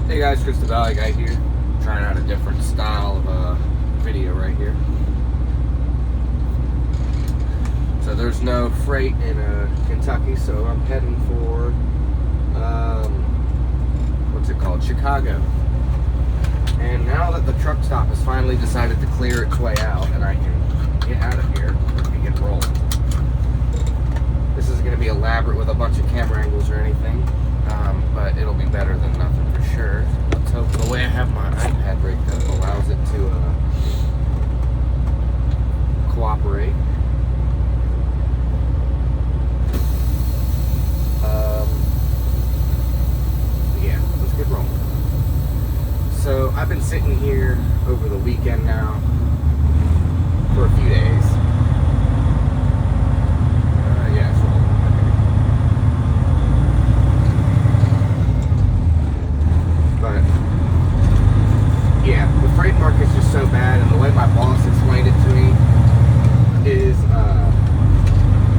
Hey guys, Chris the Valley Guy here, trying out a different style of video right here. So there's no freight in Kentucky, so I'm heading for, what's it called, Chicago. And now that the truck stop has finally decided to clear its way out and I can get out of here, we can roll. This isn't going to be elaborate with a bunch of camera angles or anything, but it'll be better than nothing for sure. Let's hope the way I have my iPad rigged up allows it to cooperate. Yeah, let's get rolling. So I've been sitting here over the weekend now for a few days. Yeah, it's rolling. But yeah, the freight market's just so bad, and the way my boss explained it to me is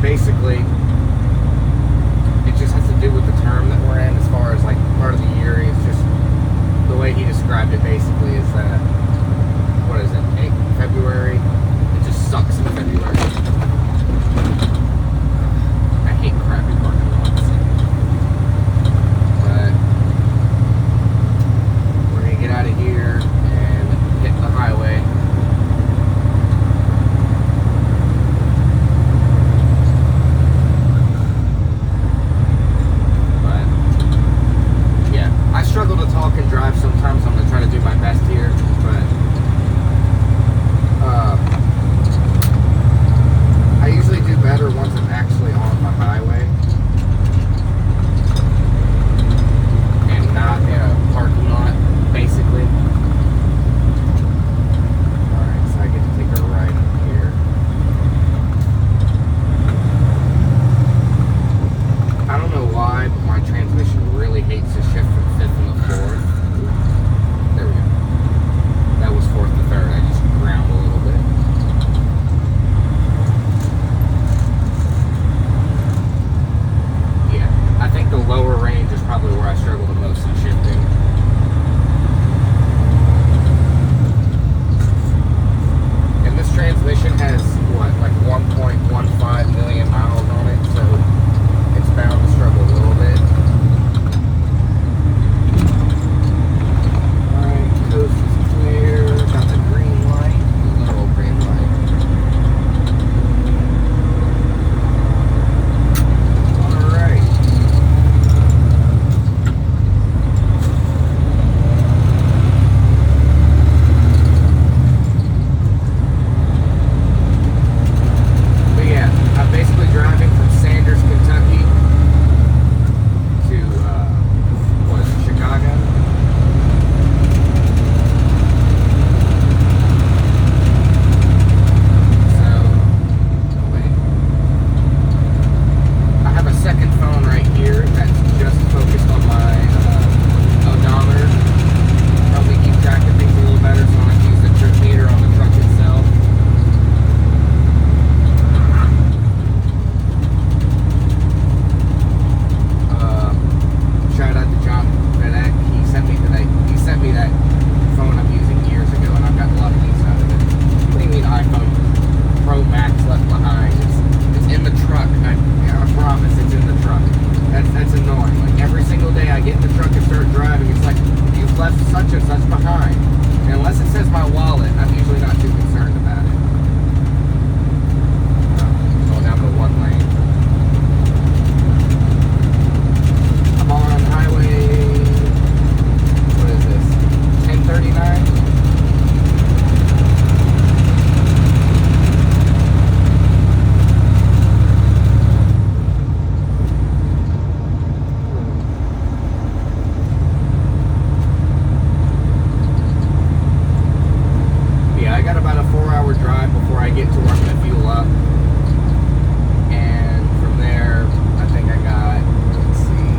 basically it just has to do with the term that we're in as far as like part of the year. It's just the way he described it basically is that, what is it, February? It just sucks in February. I hate crappy parking lots. But we're gonna get out of here and hit the highway. But yeah, I struggle to talk and drive sometimes. I'm gonna try to do my best here, but I usually do better once I'm actually on the highway and not in a parking lot, basically. Alright, so I get to take a right up here. I don't know why, but my transmission really hates to shift from 5th to 4th. There we go. That was 4th to 3rd. I just ground a little bit. Yeah, I think the lower range is probably where I struggle the most in shifting. And this transmission has, what, like 1.15 million miles on it, so it's bound to struggle a little bit. Alright, coast is clear. Got the green light, the little green light. Alright. But yeah, I'm basically driving from Sanders, Kentucky to, what is it, Chicago? I have a second phone right here that's just focused on my odometer. Help me keep track of things a little better, so I don't have to use the trip meter on the truck itself. Shout out to John Bedak. He sent me that phone I'm using years ago, and I've got a lot of use out of it. What do you mean iPhone Pro Max left behind? It's in the truck. I promise it's in the truck. That's annoying. Like every single day I get in the truck and start driving, it's like, you've left such and such behind. And unless it says my wallet, I'm usually not too concerned about it. Going down the one lane. I'm on highway, what is this, 1039? Yeah, I got about a 4-hour drive before I get to where I'm going to fuel up. And from there, I think I got, let's see,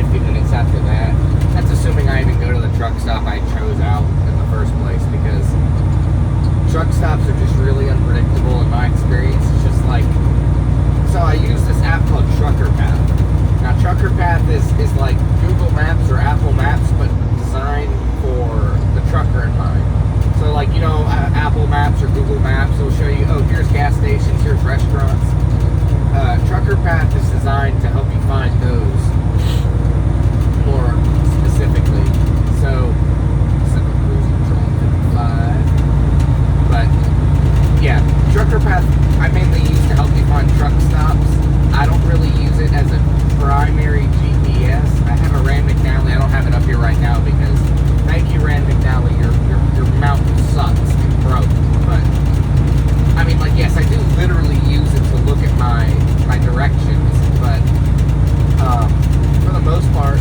50 minutes after that. That's assuming I even go to the truck stop I chose out in the first place, because truck stops are just really unpredictable in my experience. It's just like, so I use this app called Trucker Path. Now Trucker Path is like Google Maps Maps or Apple Maps, but designed for the trucker in mind. So like, you know, Apple Maps or Google Maps will show you, oh, here's gas stations, here's restaurants. Trucker Path is designed to help you find those more specifically. So, cruise control 55. But yeah, Trucker Path I mainly use to help you find truck stops. I don't really use it as a primary GPS. I have a Rand McNally. I don't have it up here right now because, thank you, Rand McNally, your mountain sucks and broke. But I mean, like, yes, I do literally use it to look at my directions, but for the most part,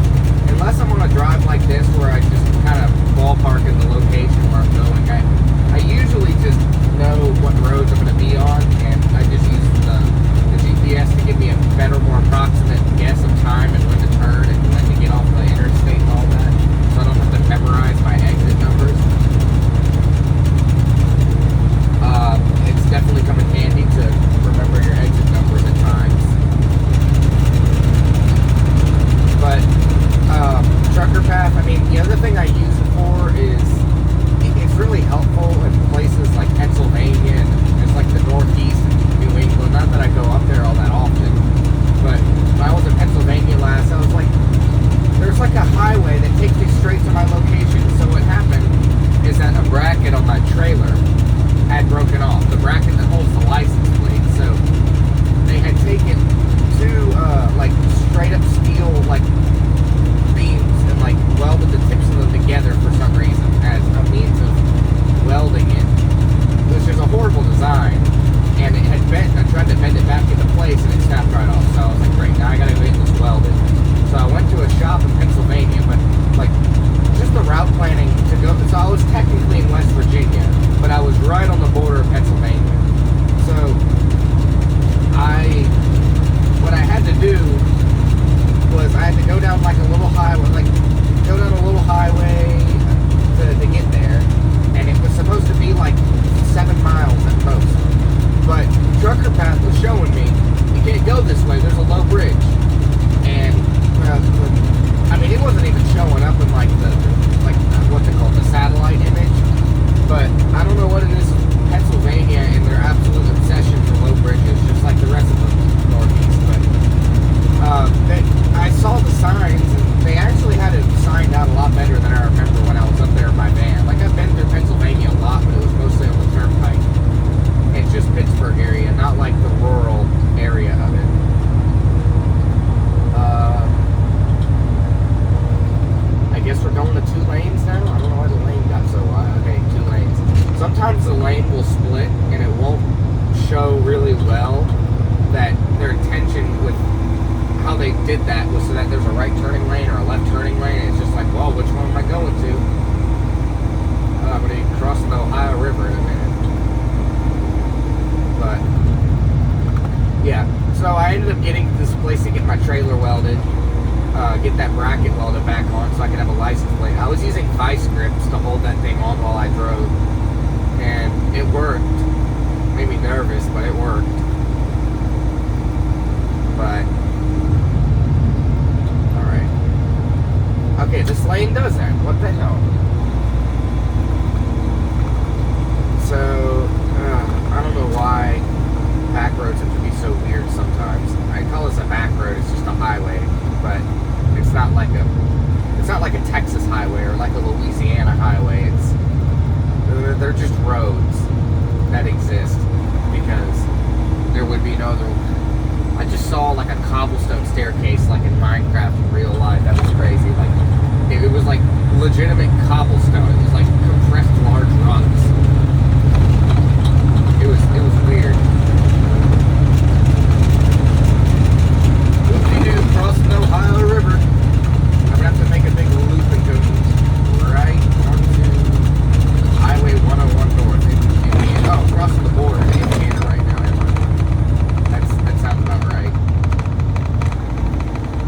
unless I'm on a drive like this where I just kind of ballpark in the location where I'm going, I usually just know what roads I'm going to be on, and I just use the GPS to give me a better, more approximate guess of time and when to turn and when to get off the interstate and all that, so I don't have to memorize my exit numbers. It's definitely come in handy to remember your exit numbers at times. But Trucker Path, I mean, the other thing I use it for is it's really helpful in places like Pennsylvania and just like the Northeast and New England. Not that I go up there all that often, but when I was in Pennsylvania last, I was like, there's like a highway that takes me straight to my location. So what happened is that a bracket on my trailer had broken off, the bracket that holds the license plate. So they had taken two like straight up steel like beams and like welded the tips of them together for some reason as a means of welding it, which is a horrible design. And it had bent. I tried to bend it back into place and it snapped right off. So I was like, great, now I gotta get this welded. So I went to a shop in Pennsylvania, but like just the route planning to go. So I was technically in West Virginia, but I was right on the border of Pennsylvania. So what I had to do was I had to go down like a little highway, to get there, and it was supposed to be like 7 miles at most. But Trucker Path was showing me you can't go this way. There's a low bridge, and I mean it wasn't even showing up in like what they call the satellite image. But I don't know what it is with Pennsylvania and their absolute obsession for low bridges, just like the rest of the Northeast. But I saw the signs, and they actually had it signed out a lot better than I remember when I was up there in my van. Like, I've been through Pennsylvania a lot, but it was mostly on the turnpike. It's just Pittsburgh area, not like the rural area of it. I guess we're going to 2 lanes now? I don't know why the lane got so wide. Okay, 2 lanes. Sometimes the lane will split, and it won't show really well that their intention with how they did that was so that there's a right turning lane or a left turning lane. It's just like, well, which one am I going to? I'm going to be crossing the Ohio River in a minute. But yeah, so I ended up getting this place to get my trailer welded, get that bracket welded back on so I could have a license plate. I was using vice grips to hold that thing on while I drove, and it worked. Made me nervous, but it worked. But okay, this lane does that. What the hell? So, I don't know why back roads have to be so weird sometimes. I call this a back road. It's just a highway, but it's not like a Texas highway or like a Louisiana highway. They're just roads that exist because there would be no other. I just saw like a cobblestone staircase like in Minecraft in real life. That was crazy. Like it was like legitimate cobblestone. It was like compressed large rocks. It was weird. Whoop-de-doo, crossing the Ohio River. I'm gonna have to make a big loop and go right onto Highway 101 North in Indiana. Oh, crossing the border in Indiana right now. That sounds about right.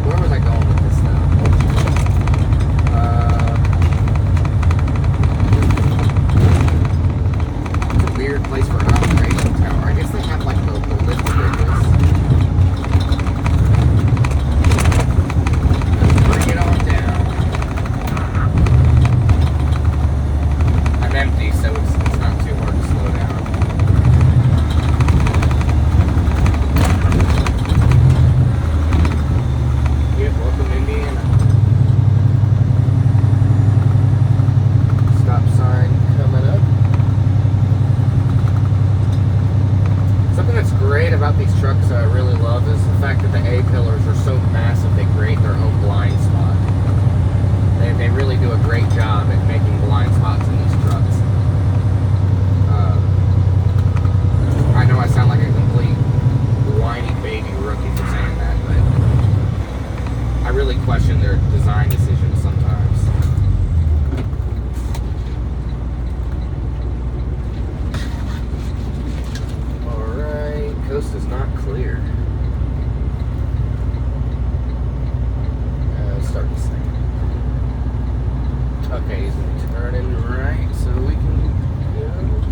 Where was I going with this? design decisions sometimes. Alright, coast is not clear. Start this thing. Okay, he's turning right, so we can go here.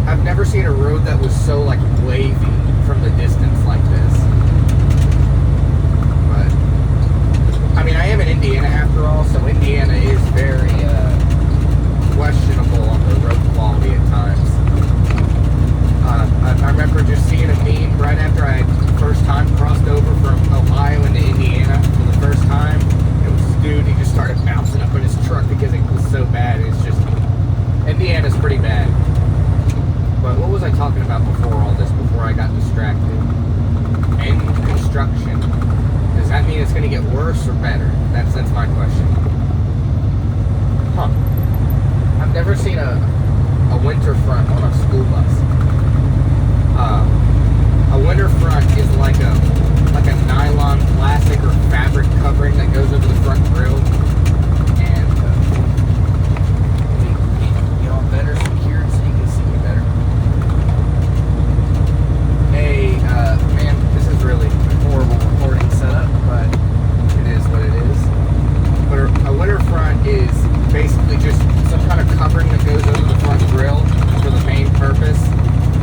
I've never seen a road that was so like wavy from the distance like this. But I mean, I am in Indiana after all, so Indiana is very questionable on the road quality at times. I remember just seeing a meme right after I first time crossed over from Ohio into Indiana for the first time. It was this dude, he just started bouncing up in his truck because it was so bad. It's just, Indiana's pretty bad. But what was I talking about before all this, before I got distracted? End construction. Does that mean it's going to get worse or better? That's my question. Huh. I've never seen a winter front on a school bus. A winter front is like a nylon plastic or fabric covering that goes over the front grille. And get all better secured so you can see me better. Hey, man, this is really a horrible recording setup, but it is what it is. But a winter front is basically just some kind of covering that goes over the front grille for the main purpose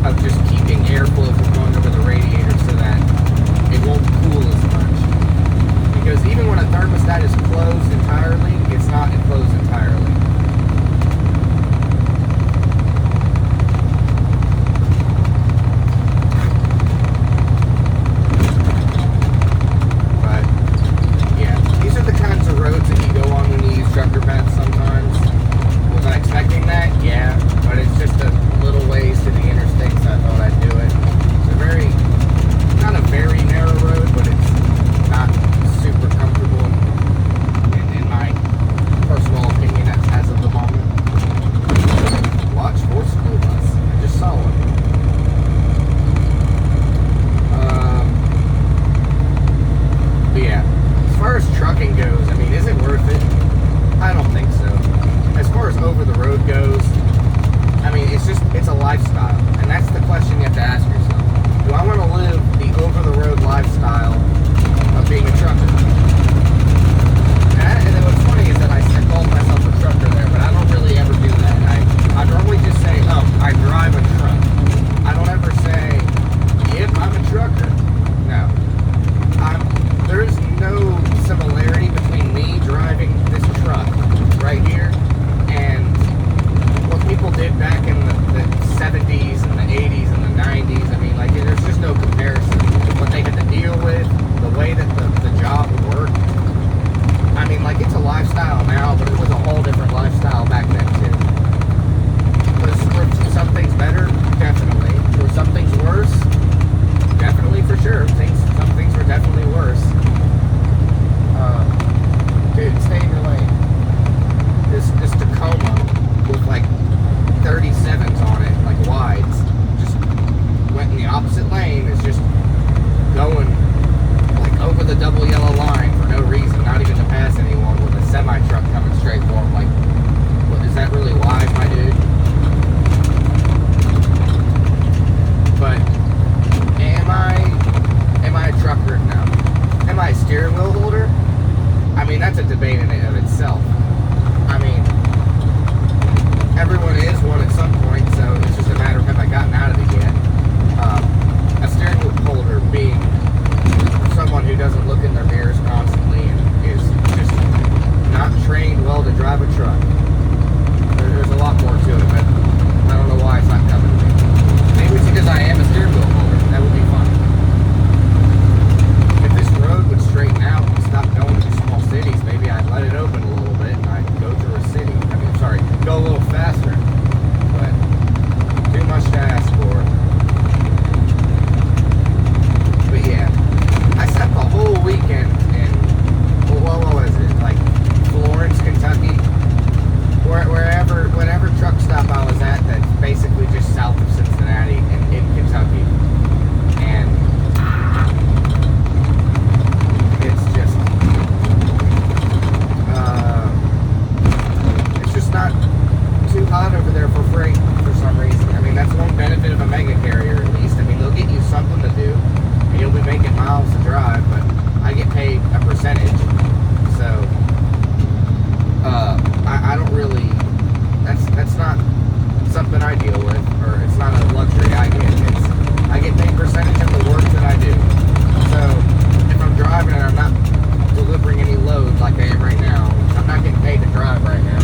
of just keeping airflow from going over the radiator so that it won't cool as much. Because even when a thermostat is closed entirely, everyone is one at some point, so it's just a matter of have I gotten out of it yet. A steering wheel holder being someone who doesn't look in their mirrors constantly and is just not trained well to drive a truck. There's a lot more to it, but I don't know why it's not coming to me. Maybe it's because I am a steering wheel holder. That would be fun. If this road would straighten out and stop going to small cities, maybe I'd let it open a little bit and I'd go through a city. I mean, sorry, go a little faster. But too much to ask for. But yeah, I spent the whole weekend in, what was it, like Florence, Kentucky, whatever truck stop I was at that's basically just south of Cincinnati in Kentucky. And it's just not too hot over there for freight for some reason. I mean, that's one benefit of a mega carrier at least. I mean, they'll get you something to do and you'll be making miles to drive, but I get paid a percentage. So I don't really, that's not something I deal with, or it's not a luxury I get. I get paid percentage of the work that I do. So if I'm driving and I'm not delivering any loads like I am right now, I'm not getting paid to drive right now.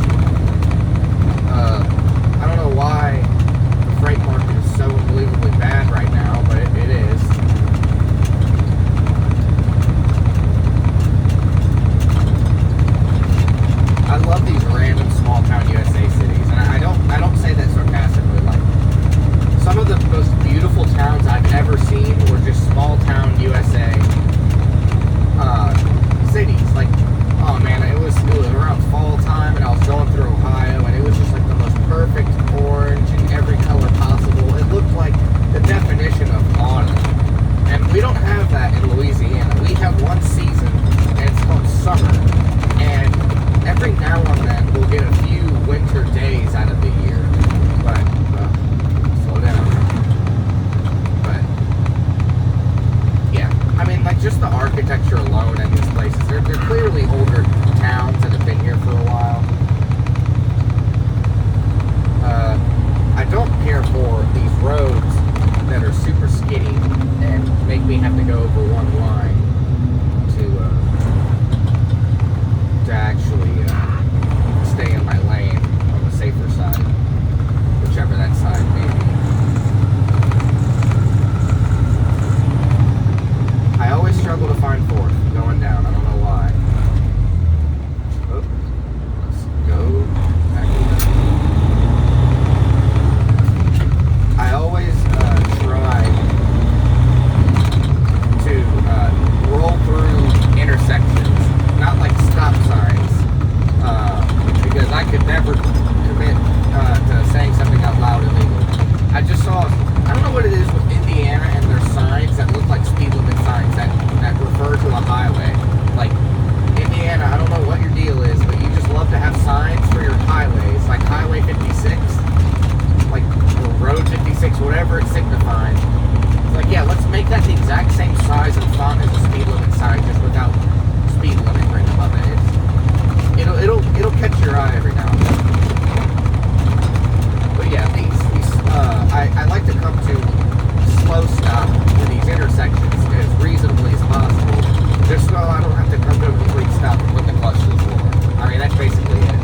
I don't know why the freight market is so unbelievably bad right now, but it is. I love these random small town USA cities, and I don't say that sarcastically. Like, some of the most beautiful towns I've ever seen were just small town USA cities. Like, oh man, it was around fall time, and I was going through Ohio, and it was just like the most perfect orange in every color possible. It looked like the definition of autumn, and we don't have that in Louisiana. We have one season, and it's called summer, and every now and then we'll get a few winter days out of the year, but slow down. But yeah, I mean, like, just the architecture alone in these places, they're clearly older towns that have been here for a while. I don't care for these roads that are super skinny and make me have to go over one line to actually stay in my lane on the safer side, whichever that side may be. I always struggle to find fourth going down. I don't know why. Oh, let's go back in. I always try to roll through intersections, not like stop signs, because I could never commit to saying something out loud illegal. I just saw, I don't know what it is with Indiana and their signs that look like speed limit signs that refer to a highway. Like, Indiana, I don't know what your deal is, but you just love to have signs for your highways, like Highway 56, like, or Road 56, whatever it signifies. It's like, yeah, let's make that the exact same size and font as a speed limit sign, just without speed limit right above it. It'll catch your eye every now and then. But yeah, I like to come to slow stop to these intersections as reasonably as possible, just so I don't have to come to a complete stop and put the clutch to the floor. I mean, that's basically it.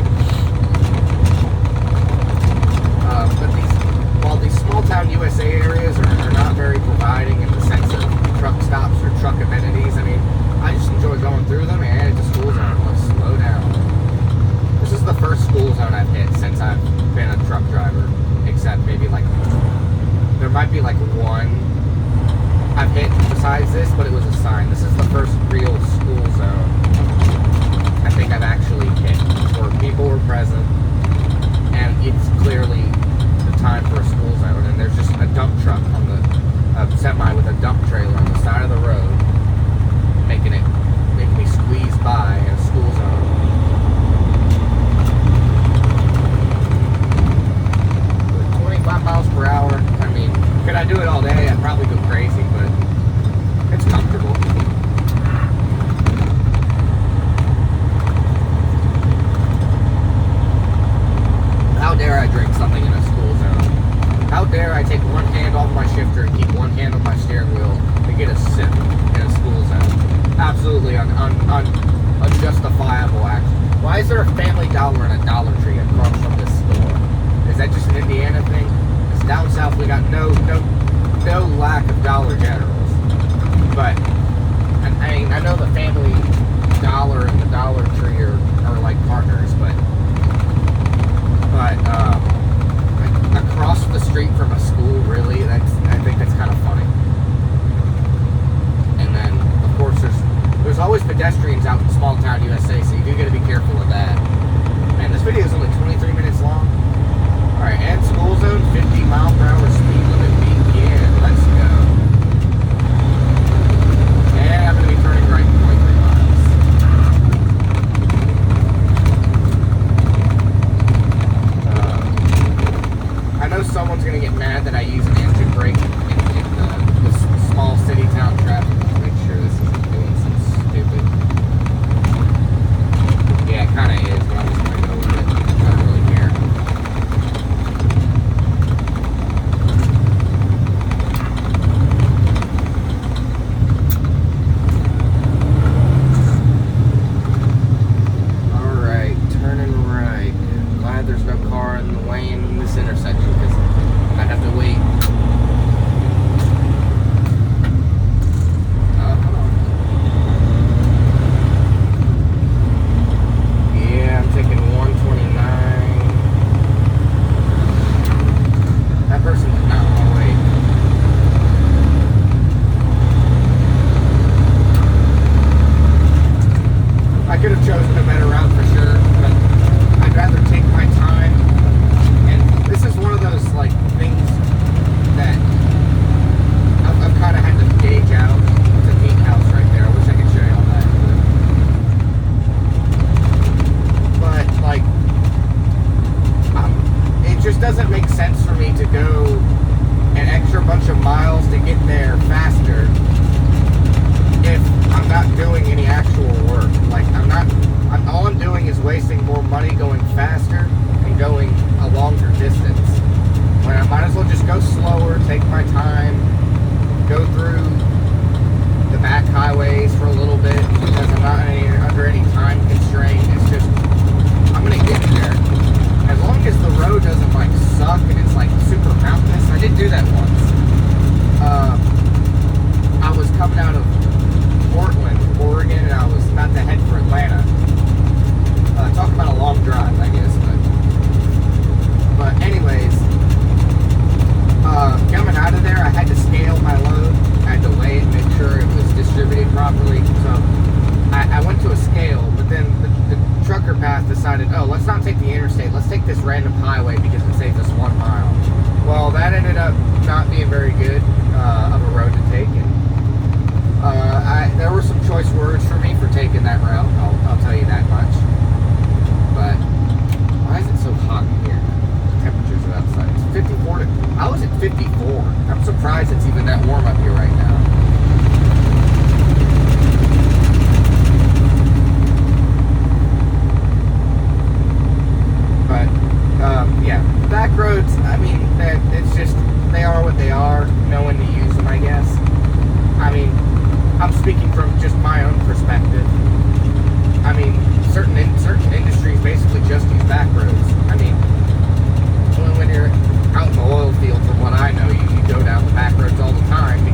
But while these small town USA areas are not very providing in the sense of truck stops or truck amenities, I mean, I just enjoy going through them, and it's a school zone. Let's slow down. This is the first school zone I've hit since I've been a truck driver, except maybe like, there might be like one I've hit besides this, but it was a sign. This is the first real school zone I think I've actually hit, where people were present, and it's clearly the time for a school zone, and there's just a dump truck on the semi with a dump trailer on the side of the road, making me squeeze by in a school zone. With 25 miles per hour, I mean, could I do it all day? I'd probably go crazy, but it's comfortable. How dare I drink something How dare I take one hand off my shifter and keep one hand on my steering wheel to get a sip in a school zone? Absolutely unjustifiable action. Why is there a Family Dollar and a Dollar Tree across from this store? Is that just an Indiana thing? Because down south we got no lack of Dollar Generals. But I know the Family Dollar and the Dollar Tree are like partners, but across the street from a school, really, I think that's kind of funny. And then, of course, there's always pedestrians out in small town USA, so you do got to be careful of that. Man, this video is only 23 minutes long. All right, and school zone, 50 mile per hour speed limit begin. Let's go. And I'm going to be turning right in 23 miles. I know someone's going to get mad that I use an engine brake in the small city town traffic. Make sure this isn't doing some stupid. Yeah, it kind of is, but I'm just going to go with it. I don't really care. Alright, turning right. Glad there's no car in the lane in this intersection because I'd have to wait. Yeah, I'm taking 129. That person did not want to wait. I could have chosen a better route for sure, but I'd rather take my time. And this is one of those like things that I've kind of had to gauge out. It's a neat house right there. I wish I could show you all that. But like, it just doesn't make sense for me to go an extra bunch of miles to get there faster if I'm not doing any actual work. Like all I'm doing is wasting more money going faster and going a longer distance. When I might as well just go slower, take my time, go through the back highways for a little bit because I'm not under any time constraint. It's just, I'm gonna get there. As long as the road doesn't like suck and it's like super mountainous. I did do that once. I was coming out of Portland, Oregon, and I was about to head for Atlanta. Talk about a long drive, I guess. But anyways, coming out of there, I had to scale my load. I had to weigh it, make sure it was distributed properly. So I went to a scale, but then the trucker path decided, oh, let's not take the interstate. Let's take this random highway because it saves us 1 mile. Well, that ended up not being very good of a road to take. And there were some choice words for me for taking that route. I'll tell you that much. But why is it so hot in here? The temperatures are outside. It's 54. I was at 54. I'm surprised it's even that warm up here right now. But yeah, back roads. I mean, it's just they are what they are. Know when to use them, I guess. I mean, I'm speaking from just my own perspective. I mean, certain industries basically just use back roads. I mean, when you're out in the oil field, from what I know, you go down the back roads all the time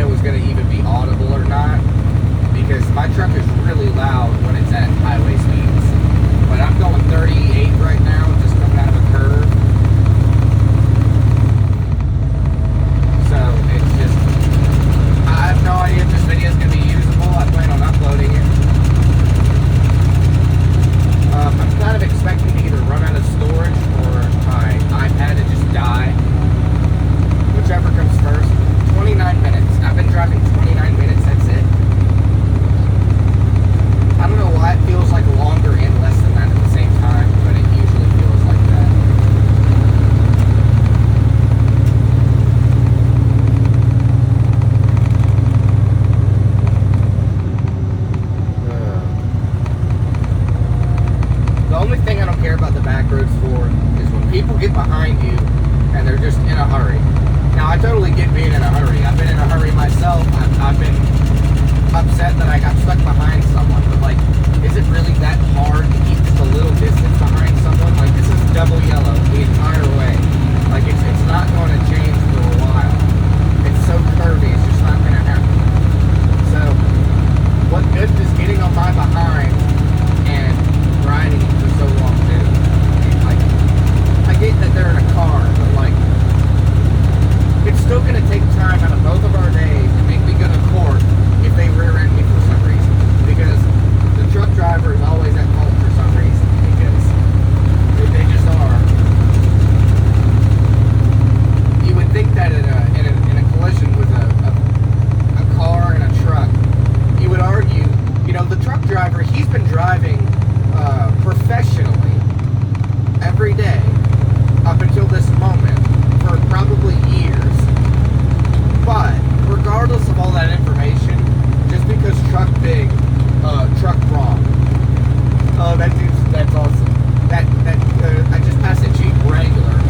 it was going to even be audible or not, because my truck is really loud when it's at highway speeds. But I'm going 38 right now, just coming out of a curve. So it's just, I have no idea if this video is going to be usable. I plan on uploading it. I'm kind of expecting to either run out of storage or my iPad to just die. Whichever comes first. 29 minutes. I've been driving 29 minutes, that's it. I don't know why it feels like longer and less than that at the same time, but it usually feels like that. The only thing I don't care about the back roads for is when people get behind you and they're just in a hurry. Now, I totally get being in a hurry. I've been in a hurry myself. I've been upset that I got stuck behind someone. But, like, is it really that hard to keep just a little distance behind someone? Like, this is double yellow the entire way. Like, it's not going to change for a while. It's so curvy. It's just not going to happen. So, what good is getting on my behind and riding for so long, too? Like, I get that they're in a car, but, like, it's still going to take time out of both of our days to make me go to court if they rear end me for some reason. Because the truck driver is always at fault for some reason. Because they just are. You would think that in a collision with a car and a truck, you would argue, you know, the truck driver, he's been driving professionally every day up until this moment for probably years. But regardless of all that information, just because truck big, truck wrong. Oh, that's awesome. I just passed a Jeep Wrangler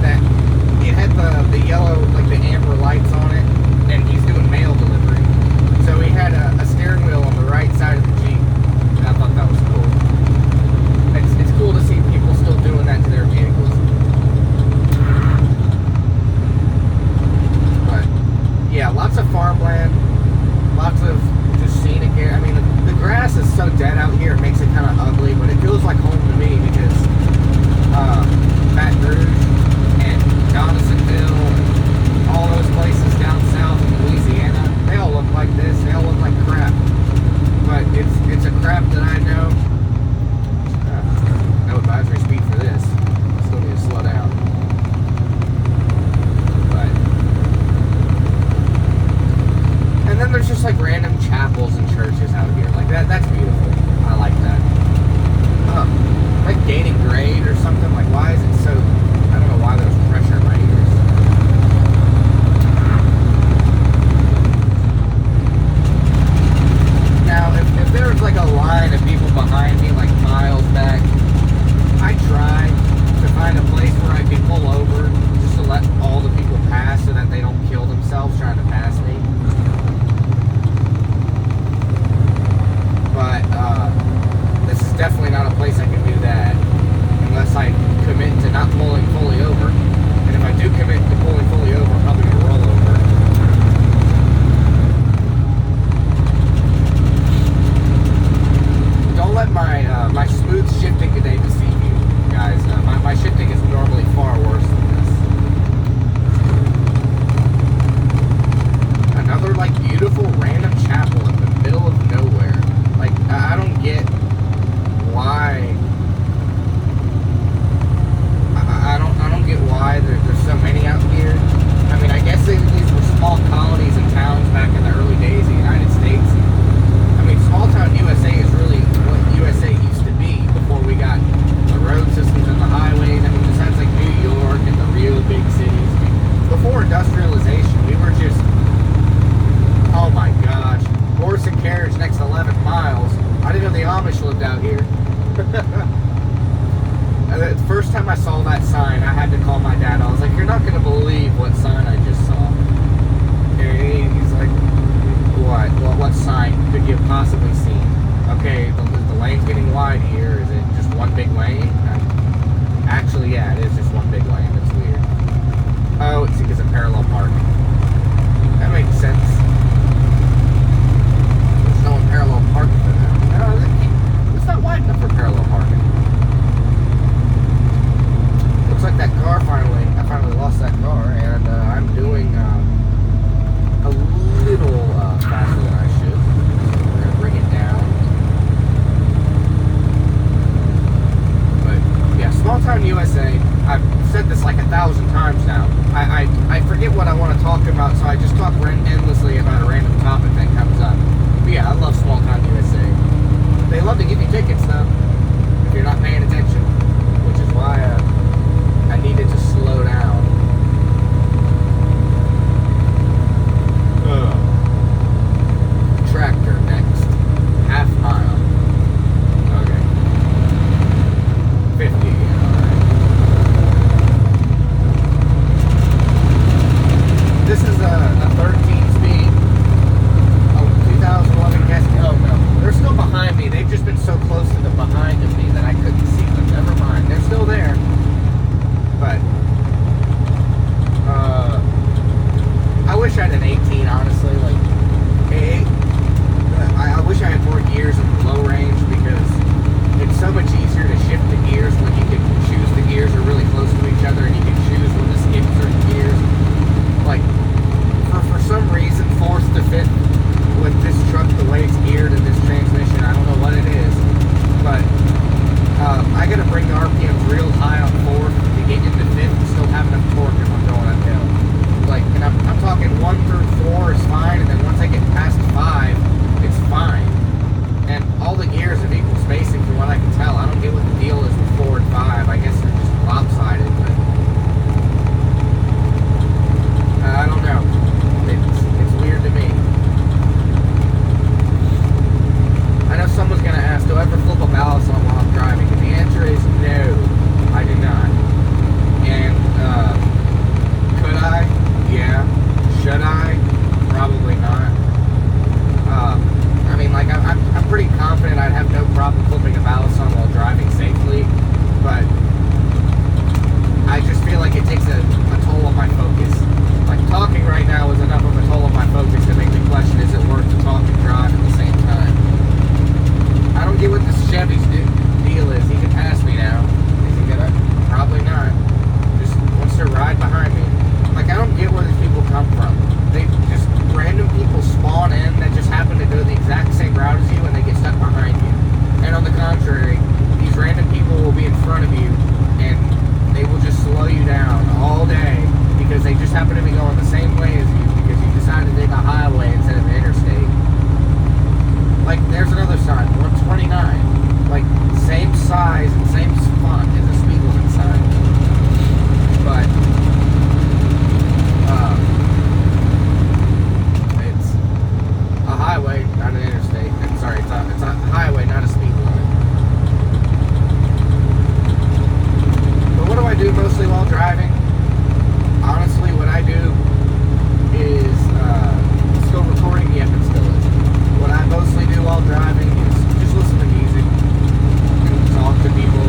that it had the yellow, like the amber lights on it, and he's doing mail delivery. So he had a steering wheel on the right side of the Jeep, and I thought that was cool. It's cool to see people still doing that to their vehicles. Yeah, lots of farmland, lots of just scenic area. I mean, the grass is so dead out here, it makes it kind of ugly, but it feels like home to me because Baton Rouge and Donaldsonville and all those places down south in Louisiana, they all look like this. They all look like crap. But it's a crap that I know. No advisory speed for this. Still need to slow down. And then there's just like random chapels and churches out here. Like that's beautiful. I like that. Like gaining grade or something. Like why is it so, I don't know why there's pressure in my ears. Now if there was like a line of people behind me like miles back, I try to find a place where I can pull over just to let all the people pass so that they don't kill themselves trying to pass me. But this is definitely not a place I can do that unless I commit to not pulling fully over. And if I do commit to pulling fully over, I'm probably going to roll over. Don't let my smooth shifting today deceive you, guys. My shifting is normally far worse than this. Another like beautiful random chapel in the middle of nowhere. Like, I don't get why. I don't get why there's so many out here. I mean, I guess these were small colonies and towns back in the early days of the United States. I mean, small town USA is really what USA used to be before we got the road systems and the highways. I mean, besides like New York and the real big cities. Before industrialization, we were just, oh my gosh, horse and carriage next 11 miles. I didn't know the Amish lived out here. The first time I saw that sign, I had to call my dad. I was like, you're not going to believe what sign I just saw. And he's like, what? Well, what sign could you have possibly seen? Okay, the lane's getting wide here. Is it just one big lane? Actually, yeah, it is just one big lane. That's weird. Oh, it's because of parallel parking. That makes sense. endlessly about a random topic that comes up. But yeah, I love Small Town USA. They love to give you tickets though, if you're not paying attention, which is why I needed to slow down. Tractor next. Half mile. Okay. 50, alright. This is a 13 speed. Oh, 2011 Cascade. Oh no. They're still behind me. They've just been so close to the behind of me that I couldn't see them. Never mind. They're still there. But I wish I had an 18, honestly. Like, I wish I had more gears in low range because it's so much easier to shift the gears when you can choose the gears are really close to each other and you can choose when to skip certain gears. Like, for some reason, fourth to fifth with this truck, the way it's geared and this transmission, I don't know what it is, but I gotta bring the RPMs real high on fourth to get into fifth and still have enough torque if I'm going uphill. Like, and I'm talking 1 through 4 is fine, and then once I get past 5, it's fine. And all the gears have equal spacing from what I can tell. I don't get what the deal is with 4 and 5. I guess they're just lopsided, but I don't know. It's weird to me. I know someone's gonna ask, do I ever flip a ballast on while I'm driving? And the answer is no, I do not. And could I? Yeah. Should I? Probably not. I mean, like, I'm pretty confident I'd have no problem flipping a ballast on while driving safely, but I just feel like it takes a toll on my focus. Like, talking right now is enough of a toll on my focus to make me question, is it worth to talk and drive at the same time? I don't get what this Chevy's deal is. He can pass me now. Is he gonna? Probably not. Just wants to ride behind me. Like, I don't get where these people come from. They just, random people spawn in that just happen to go the exact same route as you and they get stuck behind you. And on the contrary, these random people will be in front of you and they will just slow you down all day because they just happen to be going the same way as you because you decided to take a highway instead of an interstate. Like, there's another sign, 129. Like, same size and same font as a speed limit sign. But it's a highway, not an interstate. I'm sorry, it's a highway, not a speed limit. But what do I do mostly while driving? Honestly, what I do is still recording the Epic Stillage. What I mostly do while driving is just listen to music and talk to people.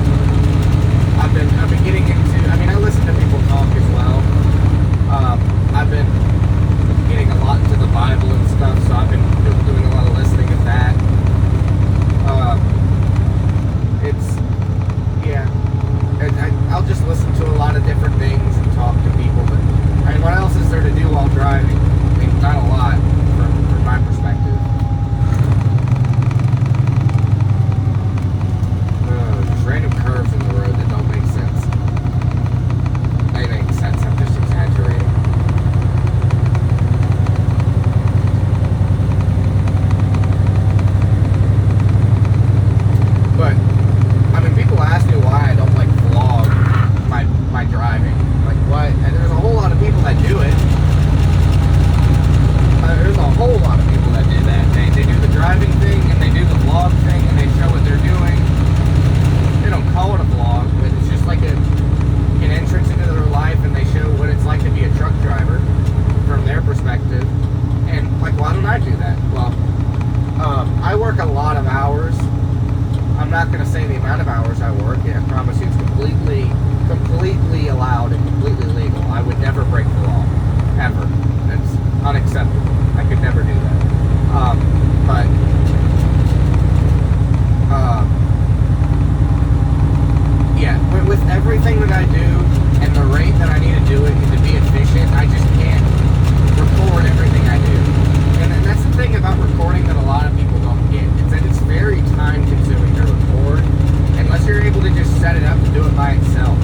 I've been getting into, I mean, I listen to people talk as well. I've been getting a lot into the Bible and stuff, so I've been doing a lot of listening of that. I'll just listen to a lot of different things and talk to people, but I mean, what else is there to do while driving? I mean, not a lot from my perspective. Just random curves in the road that don't make sense. They make sense, I'm just exaggerating. But, I mean, people ask me why I don't like vlog my driving. Like, what? And there's a whole lot of people that do it. There's a whole lot of people that do that. They do the driving thing, and they do the vlog thing, and they show what they're doing. They don't call it a vlog, but it's just like an entrance into their life, and they show what it's like to be a truck driver from their perspective. And, like, why don't I do that? Well, I work a lot of hours. I'm not going to say the amount of hours I work. I promise you it's completely allowed and completely legal. I would never break the law. Ever. That's unacceptable. I could never do that. But yeah, with everything that I do and the rate that I need to do it and to be efficient, I just can't record everything I do. And that's the thing about recording that a lot of people don't get. It's that it's very time consuming to record unless you're able to just set it up to do it by itself.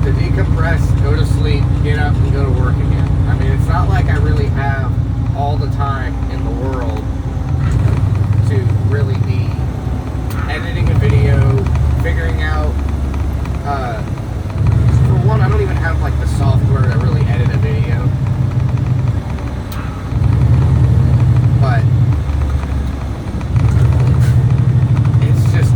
to decompress, go to sleep, get up, and go to work again. I mean, it's not like I really have all the time in the world to really be editing a video, figuring out, for one, I don't even have like the software to really edit a video, but it's just,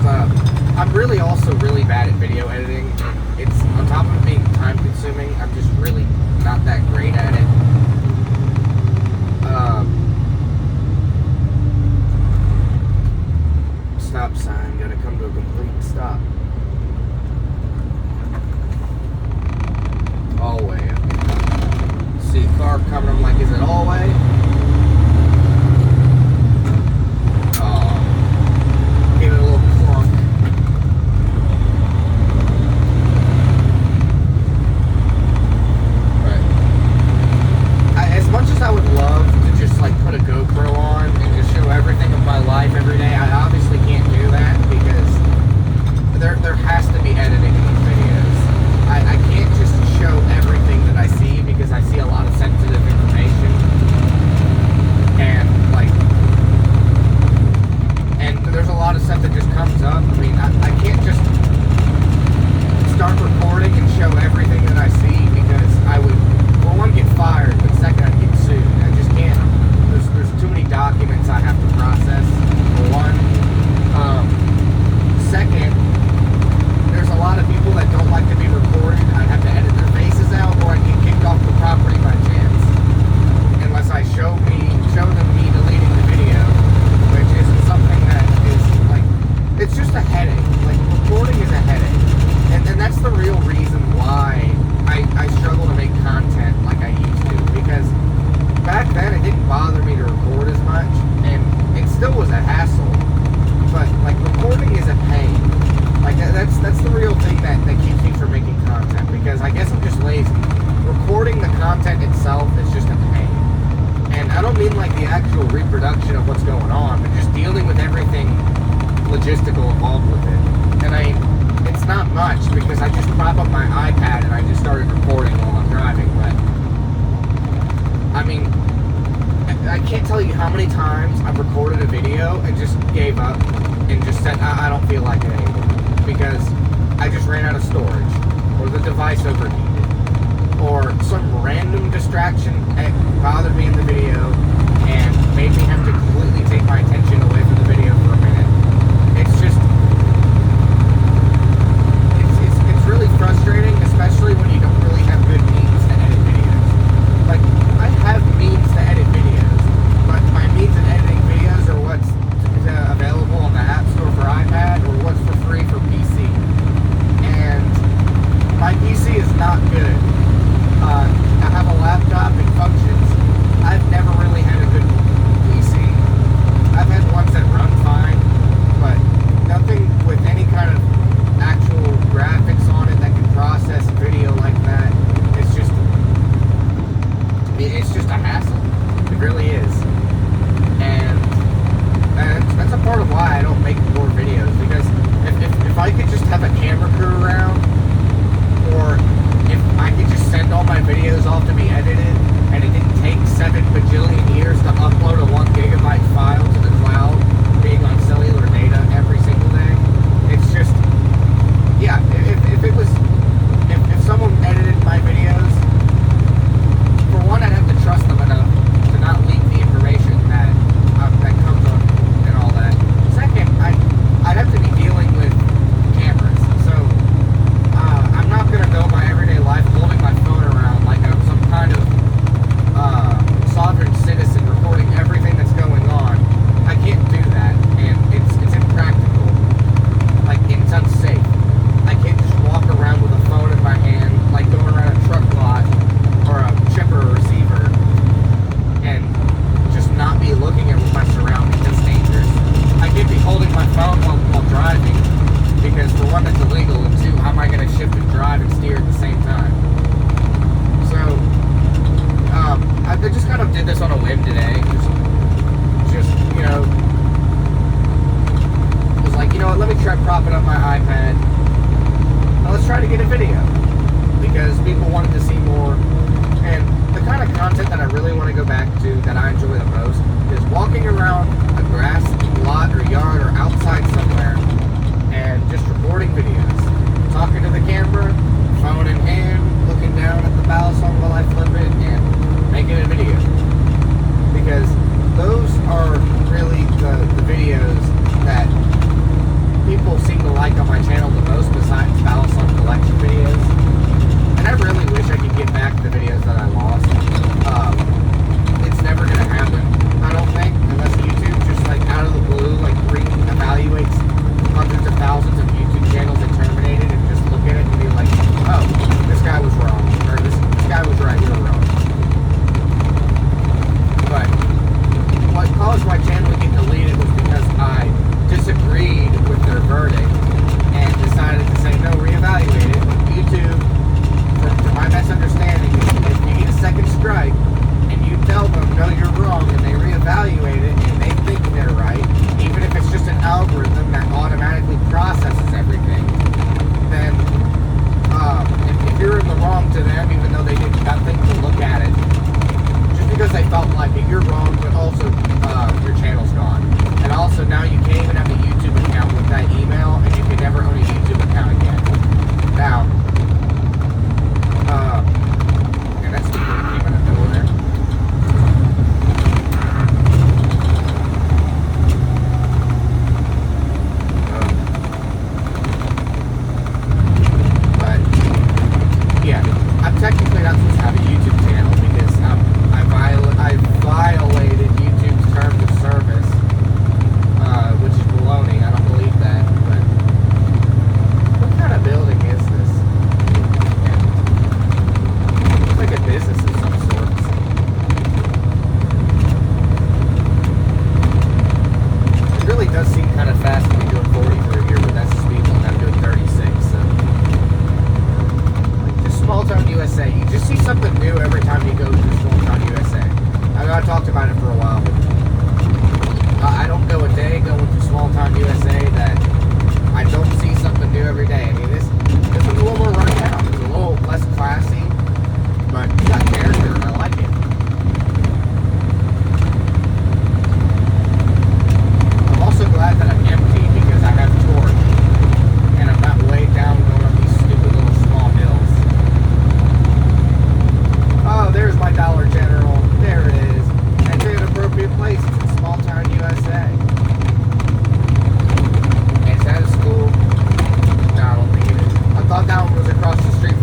I'm really also really bad at video editing. It's, on top of being time consuming, I'm just really not that great at it. Stop sign, gotta come to a complete stop. All way. See a car coming, I'm like, is it all way? Oh, give it a little clunk. But as much as I would love to just like put a GoPro on and just show everything of my life every day, I obviously can't do that because there has to be editing in these videos. I can't just show everything that I see because I see a lot of sensitive information, and like, and there's a lot of stuff that just comes up. I mean, I can't just start recording and show everything that I see because I would, for one, get fired, but second, I'd get sued. I just can't. There's too many documents I have to process, for one. Second, there's a lot of people that don't like to be recorded. I'd have to edit their faces out, or I'd get kicked off the property by chance. Unless I show them me deleting the video, which isn't something that is like, it's just a headache. Like, recording is a headache. And that's the real reason why I struggle to make content like I used to. Because back then it didn't bother me to record as much, and it still was a hassle. But like, recording is a pain. Like, that's the real thing that keeps me from making content, because I guess I'm just lazy. Recording the content itself is just a pain. And I don't mean like the actual reproduction of what's going on, but just dealing with everything logistical involved with it. And it's not much, because I just prop up my iPad and I just started recording while I'm driving. But I mean, I can't tell you how many times I've recorded a video and just gave up and just said, I don't feel like it anymore, because I just ran out of storage, or the device overheated, or some random distraction bothered me in the video and made me have to completely take my attention away from the video for a minute. It's just, it's really frustrating, especially when you don't really have good means to edit videos. Like, I have means to edit videos, but my means of editing videos are what's available on the App Store for iPad, or what's for free for PC. And my PC is not good. I have a laptop, it functions. I've never really had a good PC. I've had ones that run fine, but nothing with any kind of actual graphics on it that can process video like that. It's just a hassle. It really is. And that's a part of why I don't make more videos, because if I could just have a camera crew around, or if I could just send all my videos off to be edited and it didn't take 7 bajillion because people wanted to see more. And the kind of content that I really want to go back to, that I enjoy the most, is walking around a grass lot or yard or outside somewhere and just recording videos. Talking to the camera, phone in hand, looking down at the Balisong while I flip it, and making a video. Because those are really the videos that people seem to like on my channel the most, besides Balisong collection videos. And I really wish I could get back the videos that I lost. It's never going to happen, I don't think, unless YouTube just like out of the blue, like re-evaluates hundreds of thousands of YouTube channels that terminated and just look at it and be like, oh, this guy was wrong, or this guy was right, you're wrong. But what caused my channel to get deleted was because I disagreed with their verdict and decided to say, no, reevaluate it. YouTube, to my best understanding, if you get a second strike and you tell them, no, you're wrong, and they reevaluate it and they think they're right, even if it's just an algorithm that automatically processes everything, then if you're in the wrong to them, even though they did nothing to look at it, just because they felt like it, you're wrong, but also your channel's gone. And also now you can't even have a YouTube account with that email, and you can never own a YouTube account again. Now, and that's the one that came out of nowhere. But yeah, I'm technically not supposed to have a YouTube channel because I violated YouTube's terms of service, which is baloney. I don't believe that. But what kind of building is this? It's like a business of some sort. It really does seem kind of fast to be doing 40 through here, but that's the speed limit. I'm doing 36. So, like, just Small Town USA. You just see something new every time you go to Small Town USA. I know I talked about it for a while, but I don't go a day going to Small Town USA that I don't see something new every day. I mean, this is a little more run down. It's a little less classy, but it's got character, and I like it. I'm also glad that I'm empty because I have torque, and I'm not way down going up these stupid little small hills. Oh, there's my Dollar General. There it is. It's in an appropriate place. It's in Small Town USA. Is that a school? No, I don't think it is. I thought that one was across the street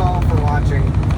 all for watching.